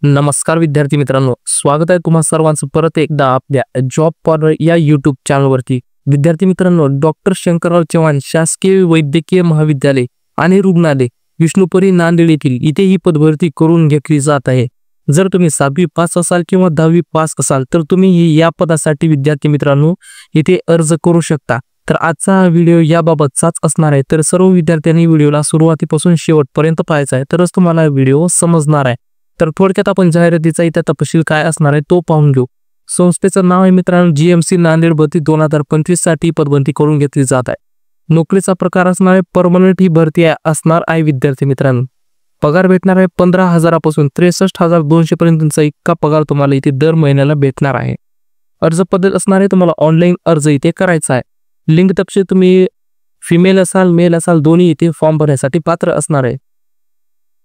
नमस्कार विद्यार्थी मित्रांनो, स्वागत आहे तुम्हा सर्वांचं परत एकदा आपल्या जॉब कॉर्नर या यूट्यूब चॅनलवरती। विद्यार्थी मित्रांनो, डॉक्टर शंकरराव चव्हाण शासकीय वैद्यकीय महाविद्यालय आणि रुग्णालय विष्णुपुरी नांदेड येथील इथे ही पदभरती करून घेतली जात आहे। जर तुम्ही 7वी पास असाल किंवा 10वी पास असाल तर तुम्ही या पदासाठी विद्यार्थी मित्रांनो इथे अर्ज करू शकता। तर आजचा व्हिडिओ याबाबतचाच असणार आहे, तर सर्व विद्यार्थ्यांनी व्हिडिओला सुरुवातीपासून शेवटपर्यंत पाहायचा आहे, तरच तुम्हाला व्हिडिओ समजणार आहे। तर थोडक्यात आपण जाहिरातीचा इथे तपशील काय असणार आहे तो पाहून घेऊ। संस्थेचं नाव आहे मित्रांनो GMC नांदेड भरती 2025 साठी पदभरती करून घेतली जात आहे। नोकरीचा प्रकार असणार आहे परमनंट ही भरती असणार आहे विद्यार्थी मित्रांनो। पगार भेटणार आहे 15,000 63,200 पर्यंतचा इतका पगार तुम्हाला इथे दर महिन्याला भेटणार आहे। अर्ज पद्धत असणार आहे, तुम्हाला ऑनलाईन अर्ज इथे करायचा आहे। लिंग तपशील तुम्ही फिमेल असाल मेल असाल दोन्ही इथे फॉर्म भरण्यासाठी पात्र असणार आहे।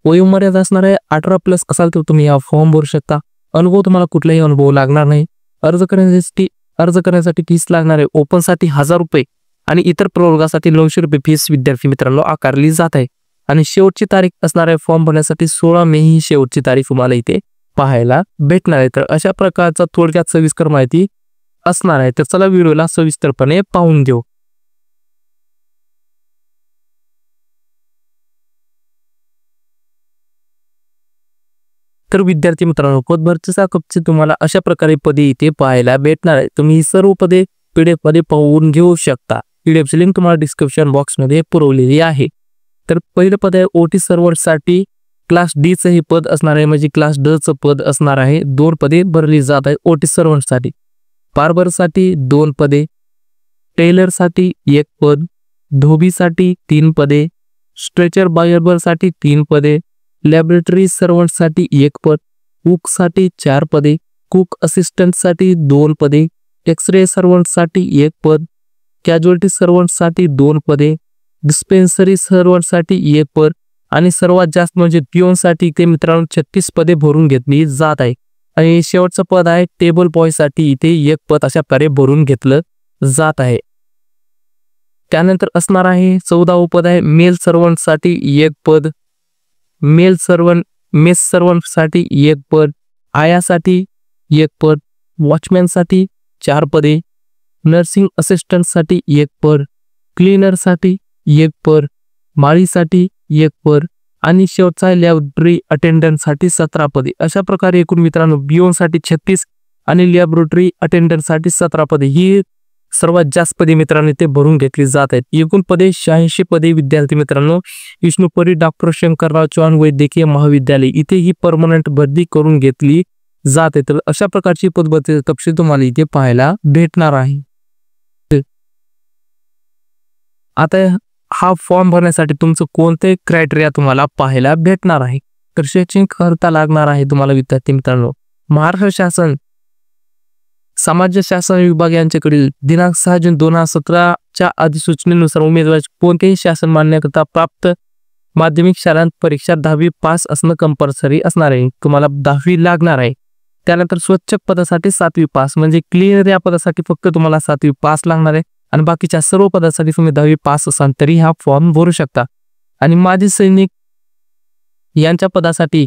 वयोमर्यादा असणार आहे 18+ असाल तर तुम्ही हा फॉर्म भरू शकता। अनुभव तुम्हाला कुठलाही अनुभव लागणार नाही। अर्ज करण्यासाठी फीस लागणार आहे। ओपन साठी 1000 रुपये आणि इतर प्रवर्गासाठी 900 रुपये फीस विद्यार्थी मित्रांनो आकारली जात आहे। आणि शेवटची तारीख असणार आहे फॉर्म भरण्यासाठी 16 मे ही शेवटची तारीख तुम्हाला इथे पाहायला भेटणार आहे। तर अशा प्रकारचा थोडक्यात सविस्तर माहिती असणार आहे। तर चला व्हिडिओला सविस्तरपणे पाहून घेऊ। तर विद्यार्थी मित्रांनो, पदभरतीचा कपचे तुम्हाला अशा प्रकारे पदे इथे पाहायला भेटणार आहे। तुम्ही ही सर्व पदे PDF मध्ये पाहून घेऊ शकता। PDF ची लिंक तुम्हाला डिस्क्रिप्शन बॉक्स मध्ये पुरवलेली आहे। तर पहिलं पद आहे OT सर्व्हर साठी क्लास D चं हे पद असणार आहे, म्हणजे क्लास D चं पद असणार आहे। 2 पदे भरली जात आहे OT सर्व्हर साठी। बार्बर साठी 2 पदे, टेलर साठी 1 पद, धोबी साठी 3 पदे, स्ट्रेचर बायबर साठी 3 पदे, लॅबोरेटरी सर्व्हंट साठी 1 पद, कुक साठी 4 पदे, कुक असिस्टंट साठी 2 पदे, एक्सरे सर्व्हंट साठी 1 पद, कॅज्युअल्टी सर्व्हंट साठी 2 पदे, डिस्पेन्सरी सर्व्हंट साठी 1 पद आणि सर्वात जास्त म्हणजे पिओन साठी इथे मित्रांनो 36 पदे भरून घेतली जात आहे। आणि शेवटचं पद आहे टेबल बॉय साठी इथे 1 पद अशा प्रकारे भरून घेतलं जात आहे। त्यानंतर असणार आहे 14व पद आहे मेल सर्व्हंट साठी 1 पद, मेल सर्व्हंट मेस सर्व्हंट साठी 1 पद, आयासाठी 1 पद, वॉचमॅन साठी 4 पदे, नर्सिंग असिस्टंट साठी 1 पद, क्लीनर साठी 1 पद, माळीसाठी 1 पद आणि शेवटचा लॅबोरेटरी अटेंडंट साठी 17 पदे। अशा प्रकारे एकूण मित्रांनो बिओन साठी 36 आणि लॅबोरेटरी अटेंडंट साठी 17 पदे ही सर्वात जास्त पदे मित्रांनो ते भरून घेतली जात आहेत। एकूण पदे 86 पदे विद्यार्थी मित्रांनो विष्णुपुरी डॉक्टर शंकरराव चव्हाण वैद्यकीय महाविद्यालय इथे ही परमनंट भरती करून घेतली जाते। तर अशा प्रकारची पदभरतीचा तपशील तुम्हाला इथे पाहायला भेटणार आहे। आता हा फॉर्म भरण्यासाठी तुमचं कोणते क्रायटेरिया तुम्हाला पाहायला भेटणार आहे। तर शैक्षणिक अर्हता लागणार आहे तुम्हाला विद्यार्थी मित्रांनो महाराष्ट्र शासन समाज शासन विभाग यांच्याकडील दिनांक 6 जून 2017 च्या अधिसूचनेनुसार उमेदवाराची कोणतेही शासन मान्यता प्राप्त माध्यमिक शाळांत परीक्षा 10वी पास असणं कंपल्सरी असणार आहे। तुम्हाला 10वी लागणार आहे। त्यानंतर स्वच्छ पदासाठी 7वी पास म्हणजे क्लिअर या पदासाठी फक्त तुम्हाला 7वी पास लागणार आहे आणि बाकीच्या सर्व पदासाठी तुम्ही 10वी पास असाल तरी हा फॉर्म भरू शकता। आणि माजी सैनिक यांच्या पदासाठी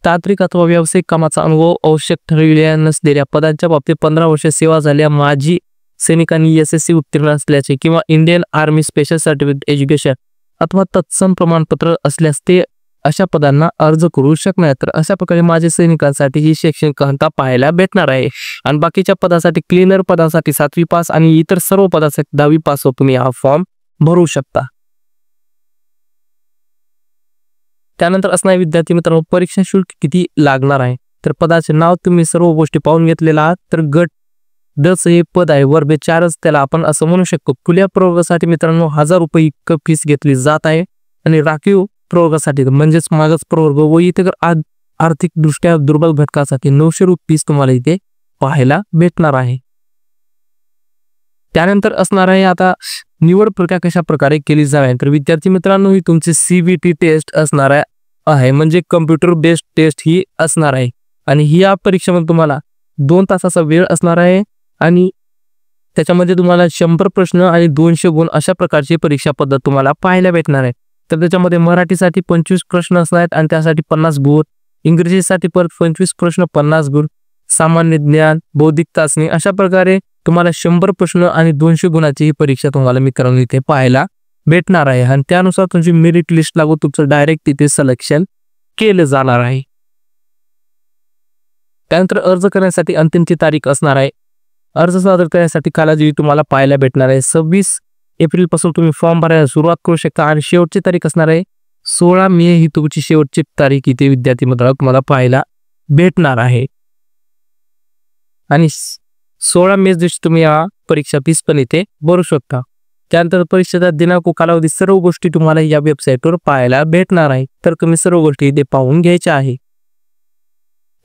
तांत्रिक अथवा व्यावसायिक कामाचा अनुभव आवश्यक ठरविलेल्या नसलेल्या पदांच्या बाबतीत 15 वर्ष सेवा झालेल्या माजी सैनिकांनी SSC उत्तीर्ण असल्याचे किंवा Indian army special certificate education अथवा तत्सम प्रमाणपत्र असल्यास ते अशा पदांना अर्ज करू शकणार। तर अशा प्रकारे माजी सैनिकांसाठी ही शैक्षणिक अर्हता पाहायला भेटणार आहे। आणि बाकीच्या पदासाठी क्लीनर पदासाठी 7वी पास आणि इतर सर्व पदासाठी 10वी पास तुम्ही हा फॉर्म भरू शकता। त्यानंतर असणार विद्यार्थी मित्रांनो परीक्षा शुल्क किती लागणार आहे। तर पदाचे नाव तुम्ही सर्व गोष्टी पाहून घेतलेला आहात। तर गट D चं हे पद आहे वर्ग 4 त्याला आपण असं म्हणू शकतो। खुल्या प्रवर्गासाठी मित्रांनो 1000 रुपये इतकं फीस घेतली जात आहे आणि राखीव प्रवर्गासाठी म्हणजेच मागास प्रवर्ग व इतर आर्थिक दृष्ट्या दुर्बल घटकासाठी 900 रुपये फीस तुम्हाला इथे पाहायला भेटणार आहे। त्यानंतर असणार आहे आता निवड प्रक्रिया कशा प्रकारे केली जाईल। तर विद्यार्थी मित्रांनो ही तुमची CBT टेस्ट असणार आहे म्हणजे कम्प्युटर बेस्ड टेस्ट ही असणार आहे आणि ही या परीक्षेमध्ये तुम्हाला 2 तासाचा वेळ असणार आहे आणि त्याच्यामध्ये तुम्हाला 100 प्रश्न आणि 200 गुण अशा प्रकारची परीक्षा पद्धत तुम्हाला पाहायला भेटणार आहे। तर त्याच्यामध्ये मराठीसाठी 25 प्रश्न असणार आहेत आणि त्यासाठी 50 गुण, इंग्रजीसाठी परत 25 प्रश्न 50 गुण, सामान्य ज्ञान, बौद्धिक चाचणी, अशा प्रकारे तुम्हाला 100 प्रश्न आणि 200 गुणाची ही परीक्षा तुम्हाला मित्रांनो इथे पाहायला भेटणार आहे आणि त्यानुसार तुमची मेरिट लिस्ट लागू तुमचं डायरेक्ट तिथे सिलेक्शन केलं जाणार आहे. त्यानंतर अर्ज करण्यासाठी अंतिमची तारीख असणार आहे. अर्ज सादर करण्यासाठी कालावधी तुम्हाला पाहायला भेटणार आहे 26 एप्रिल पासून तुम्ही फॉर्म भरायला सुरुवात करू शकता आणि शेवटची तारीख असणार आहे 16 मे ही तुमची शेवटची तारीख इथे विद्यार्थी मित्रांनो तुम्हाला पाहायला भेटणार आहे. आणि 16 मे दिवशी तुम्ही या परीक्षा फीस पण इथे भरू शकता. त्यानंतर परीक्षेचा दिनांक, कालावधी, सर्व गोष्टी तुम्हाला या वेबसाईटवर पाहायला भेटणार आहे. तर तुम्ही सर्व गोष्टी इथे पाहून घ्यायच्या आहे.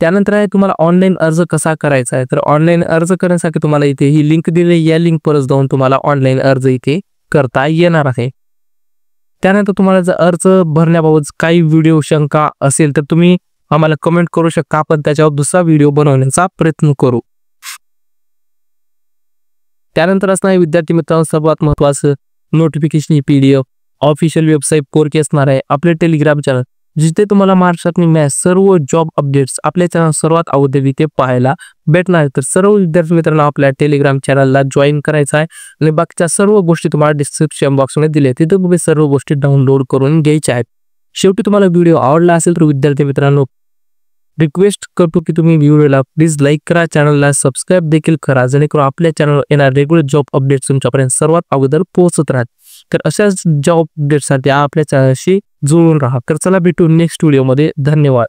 त्यानंतर आहे तुम्हाला ऑनलाईन अर्ज कसा करायचा आहे. तर ऑनलाईन अर्ज करण्यासाठी तुम्हाला इथे ही लिंक दिली, या लिंक परत जाऊन तुम्हाला ऑनलाईन अर्ज इथे करता येणार आहे. त्यानंतर तुम्हाला जर अर्ज भरण्याबाबत काही व्हिडिओ शंका असेल तर तुम्ही आम्हाला कमेंट करू शकता. आपण त्याच्यावर दुसरा व्हिडिओ बनवण्याचा प्रयत्न करू. त्यानंतर असणार विद्यार्थी मित्रांनो सर्वात महत्त्वाचं नोटिफिकेशन PDF ऑफिशियल वेबसाईट कोरकी असणार आहे. आपले टेलिग्राम चॅनल जिथे तुम्हाला महाराष्ट्रातली मॅथ्स सर्व जॉब अपडेट्स आपल्या चॅनल सर्वात अगोदर इथे पाहायला भेटणार आहे. तर सर्व विद्यार्थी मित्रांनो आपल्या टेलिग्राम चॅनलला जॉईन करायचं आहे आणि बाकीच्या सर्व गोष्टी तुम्हाला डिस्क्रिप्शन बॉक्समध्ये दिल्या, तिथे तुम्ही सर्व गोष्टी डाउनलोड करून घ्यायच्या आहेत. शेवटी तुम्हाला व्हिडिओ आवडला असेल तर विद्यार्थी मित्रांनो रिक्वेस्ट करतो की तुम्ही व्हिडिओला प्लीज लाईक करा, चॅनलला सबस्क्राईब देखील करा, जेणेकरून आपल्या चॅनलवर येणार रेग्युलर जॉब अपडेट्स तुमच्यापर्यंत सर्वात अगोदर पोहोचत राहत. तर अशाच जॉब अपडेट्ससाठी आपल्या चॅनलशी जुळून राहा. तर चला भेटू नेक्स्ट व्हिडिओमध्ये. धन्यवाद.